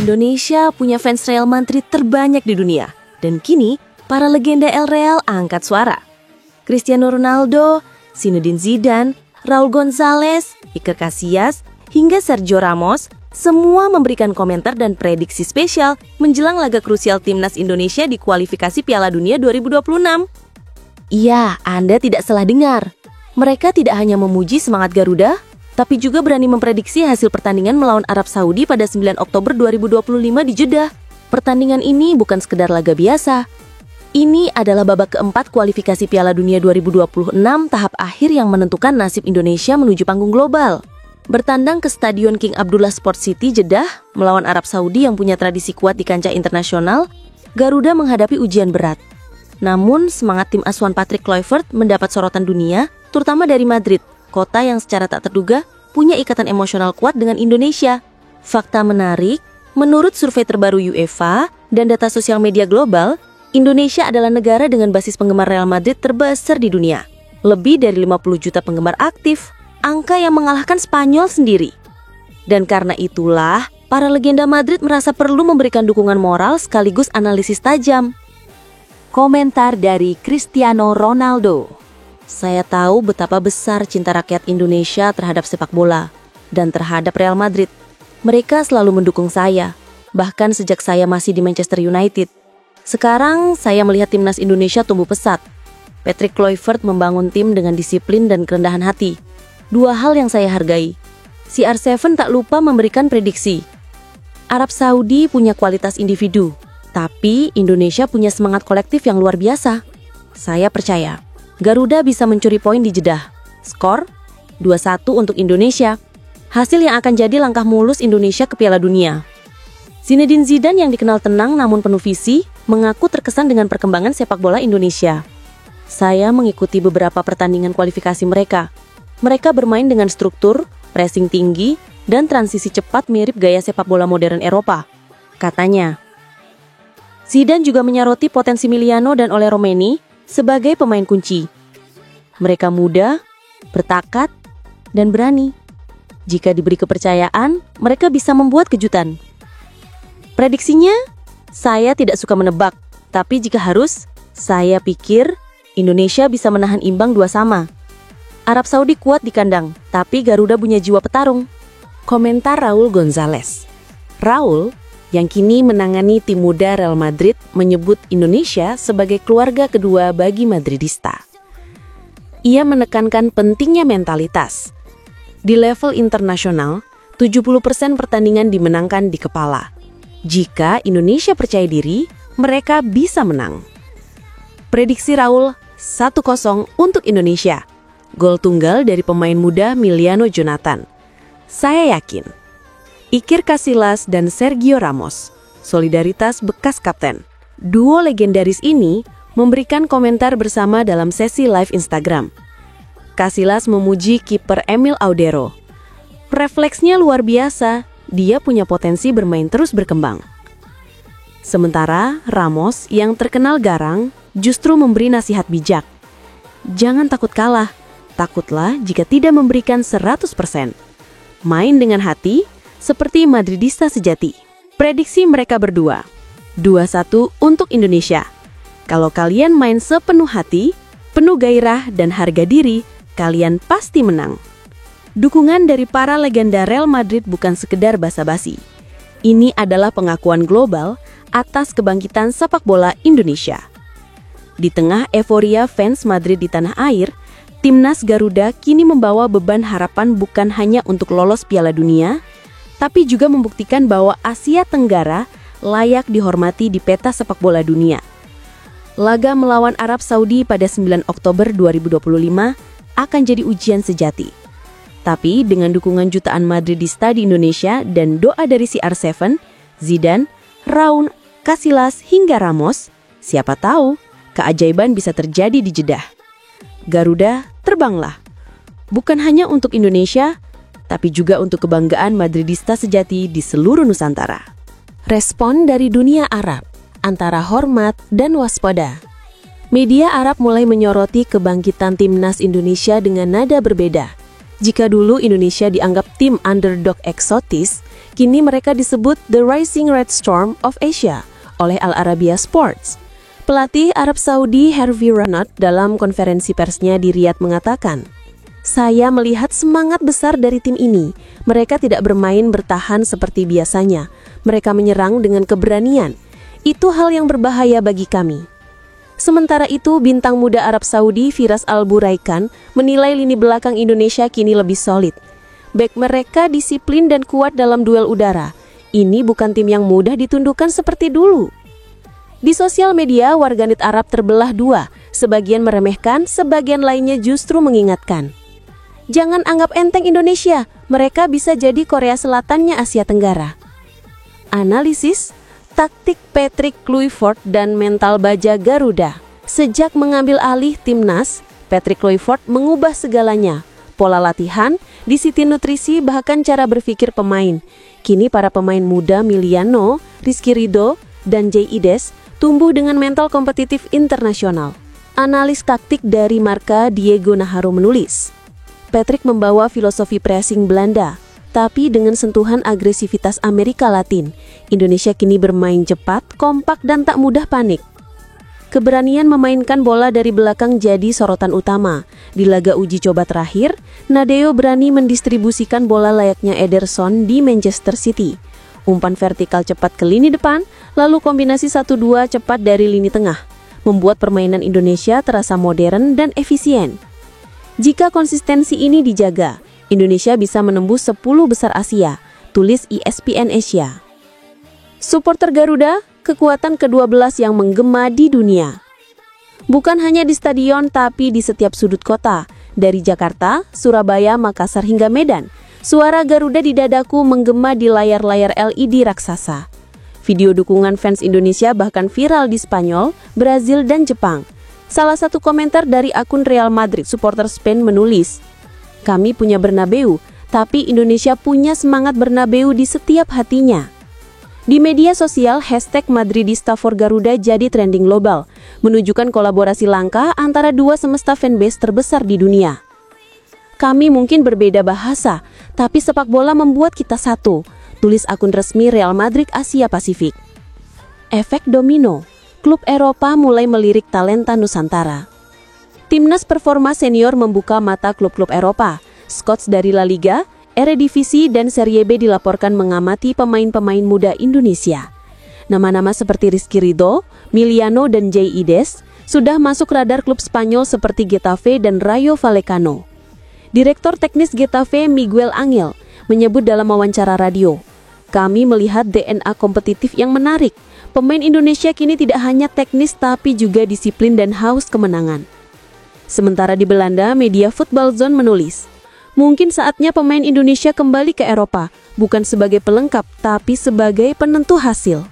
Indonesia punya fans Real Madrid terbanyak di dunia. Dan kini, para legenda El Real angkat suara. Cristiano Ronaldo, Zinedine Zidane, Raul Gonzalez, Iker Casillas, hingga Sergio Ramos, semua memberikan komentar dan prediksi spesial menjelang laga krusial timnas Indonesia di kualifikasi Piala Dunia 2026. Iya, Anda tidak salah dengar. Mereka tidak hanya memuji semangat Garuda, tapi juga berani memprediksi hasil pertandingan melawan Arab Saudi pada 9 Oktober 2025 di Jeddah. Pertandingan ini bukan sekedar laga biasa. Ini adalah babak keempat kualifikasi Piala Dunia 2026 tahap akhir yang menentukan nasib Indonesia menuju panggung global. Bertandang ke Stadion King Abdullah Sport City Jeddah melawan Arab Saudi yang punya tradisi kuat di kancah internasional, Garuda menghadapi ujian berat. Namun, semangat tim asuhan Patrick Kluivert mendapat sorotan dunia, terutama dari Madrid, kota yang secara tak terduga punya ikatan emosional kuat dengan Indonesia. Fakta menarik, menurut survei terbaru UEFA dan data sosial media global, Indonesia adalah negara dengan basis penggemar Real Madrid terbesar di dunia. Lebih dari 50 juta penggemar aktif, angka yang mengalahkan Spanyol sendiri. Dan karena itulah, para legenda Madrid merasa perlu memberikan dukungan moral sekaligus analisis tajam. Komentar dari Cristiano Ronaldo. Saya tahu betapa besar cinta rakyat Indonesia terhadap sepak bola dan terhadap Real Madrid. Mereka selalu mendukung saya, bahkan sejak saya masih di Manchester United. Sekarang saya melihat timnas Indonesia tumbuh pesat. Patrick Kluivert membangun tim dengan disiplin dan kerendahan hati. Dua hal yang saya hargai. CR7 tak lupa memberikan prediksi. Arab Saudi punya kualitas individu, tapi Indonesia punya semangat kolektif yang luar biasa. Saya percaya Garuda bisa mencuri poin di Jeddah. Skor 2-1 untuk Indonesia. Hasil yang akan jadi langkah mulus Indonesia ke Piala Dunia. Zinedine Zidane yang dikenal tenang namun penuh visi, mengaku terkesan dengan perkembangan sepak bola Indonesia. Saya mengikuti beberapa pertandingan kualifikasi mereka. Mereka bermain dengan struktur, pressing tinggi, dan transisi cepat mirip gaya sepak bola modern Eropa, katanya. Zidane juga menyoroti potensi Emiliano dan Ole Romeni sebagai pemain kunci. Mereka muda, bertakat, dan berani. Jika diberi kepercayaan, mereka bisa membuat kejutan. Prediksinya, saya tidak suka menebak, tapi jika harus, saya pikir Indonesia bisa menahan imbang 2-2. Arab Saudi kuat di kandang, tapi Garuda punya jiwa petarung. Komentar Raul Gonzalez. Raul, yang kini menangani tim muda Real Madrid, menyebut Indonesia sebagai keluarga kedua bagi Madridista. Ia menekankan pentingnya mentalitas. Di level internasional, 70% pertandingan dimenangkan di kepala. Jika Indonesia percaya diri, mereka bisa menang. Prediksi Raul 1-0 untuk Indonesia. Gol tunggal dari pemain muda Emiliano Jonathan. Saya yakin Iker Casillas dan Sergio Ramos, solidaritas bekas kapten. Duo legendaris ini memberikan komentar bersama dalam sesi live Instagram. Casillas memuji kiper Emil Audero. Refleksnya luar biasa, dia punya potensi bermain terus berkembang. Sementara Ramos yang terkenal garang justru memberi nasihat bijak. Jangan takut kalah, takutlah jika tidak memberikan 100%. Main dengan hati, seperti Madridista sejati. Prediksi mereka berdua, 2-1 untuk Indonesia. Kalau kalian main sepenuh hati, penuh gairah dan harga diri, kalian pasti menang. Dukungan dari para legenda Real Madrid bukan sekedar basa-basi. Ini adalah pengakuan global atas kebangkitan sepak bola Indonesia. Di tengah euforia fans Madrid di tanah air, timnas Garuda kini membawa beban harapan bukan hanya untuk lolos Piala Dunia, tapi juga membuktikan bahwa Asia Tenggara layak dihormati di peta sepak bola dunia. Laga melawan Arab Saudi pada 9 Oktober 2025 akan jadi ujian sejati. Tapi dengan dukungan jutaan Madridista di Indonesia dan doa dari CR7, Zidane, Raul, Casillas hingga Ramos, siapa tahu keajaiban bisa terjadi di Jeddah. Garuda, terbanglah. Bukan hanya untuk Indonesia, tapi juga untuk kebanggaan Madridista sejati di seluruh Nusantara. Respon dari dunia Arab, antara hormat dan waspada. Media Arab mulai menyoroti kebangkitan timnas Indonesia dengan nada berbeda. Jika dulu Indonesia dianggap tim underdog eksotis, Kini mereka disebut The Rising Red Storm of Asia oleh Al Arabiya Sports. Pelatih Arab Saudi Hervé Renard dalam konferensi persnya di Riyadh mengatakan, "Saya melihat semangat besar dari tim ini. Mereka tidak bermain bertahan seperti biasanya. Mereka menyerang dengan keberanian. Itu hal yang berbahaya bagi kami." Sementara itu, bintang muda Arab Saudi Firas Al-Buraikan menilai lini belakang Indonesia kini lebih solid. Bek mereka disiplin dan kuat dalam duel udara. Ini bukan tim yang mudah ditundukkan seperti dulu. Di sosial media, warganet Arab terbelah dua. Sebagian meremehkan, sebagian lainnya justru mengingatkan. Jangan anggap enteng Indonesia, mereka bisa jadi Korea Selatannya Asia Tenggara. Analisis, taktik Patrick Kluivert dan mental baja Garuda. Sejak mengambil alih timnas, Patrick Kluivert mengubah segalanya. Pola latihan, disiplin nutrisi, bahkan cara berpikir pemain. Kini para pemain muda Miliano, Rizky Ridho, dan Jay Ides tumbuh dengan mental kompetitif internasional. Analis taktik dari Marca Diego Naharro menulis, Patrick membawa filosofi pressing Belanda, tapi dengan sentuhan agresivitas Amerika Latin. Indonesia kini bermain cepat, kompak, dan tak mudah panik. Keberanian memainkan bola dari belakang jadi sorotan utama. Di laga uji coba terakhir, Nadeo berani mendistribusikan bola layaknya Ederson di Manchester City. Umpan vertikal cepat ke lini depan, lalu kombinasi 1-2 cepat dari lini tengah, membuat permainan Indonesia terasa modern dan efisien. Jika konsistensi ini dijaga, Indonesia bisa menembus 10 besar Asia, tulis ESPN Asia. Supporter Garuda, kekuatan ke-12 yang menggema di dunia. Bukan hanya di stadion, tapi di setiap sudut kota. Dari Jakarta, Surabaya, Makassar hingga Medan, suara Garuda di dadaku menggema di layar-layar LED raksasa. Video dukungan fans Indonesia bahkan viral di Spanyol, Brazil, dan Jepang. Salah satu komentar dari akun Real Madrid supporter Spain menulis, "Kami punya Bernabeu, tapi Indonesia punya semangat Bernabeu di setiap hatinya." Di media sosial, hashtag Madridista for Garuda jadi trending global, menunjukkan kolaborasi langka antara dua semesta fanbase terbesar di dunia. Kami mungkin berbeda bahasa, tapi sepak bola membuat kita satu, tulis akun resmi Real Madrid Asia Pasifik. Efek domino, klub Eropa mulai melirik talenta Nusantara. Timnas performa senior membuka mata klub-klub Eropa. Scouts dari La Liga, Eredivisie, dan Serie B dilaporkan mengamati pemain-pemain muda Indonesia. Nama-nama seperti Rizky Ridho, Miliano, dan Jay Ides sudah masuk radar klub Spanyol seperti Getafe dan Rayo Vallecano. Direktur teknis Getafe Miguel Angel menyebut dalam wawancara radio, "Kami melihat DNA kompetitif yang menarik. Pemain Indonesia kini tidak hanya teknis tapi juga disiplin dan haus kemenangan." Sementara di Belanda, media Football Zone menulis, mungkin saatnya pemain Indonesia kembali ke Eropa, bukan sebagai pelengkap, tapi sebagai penentu hasil.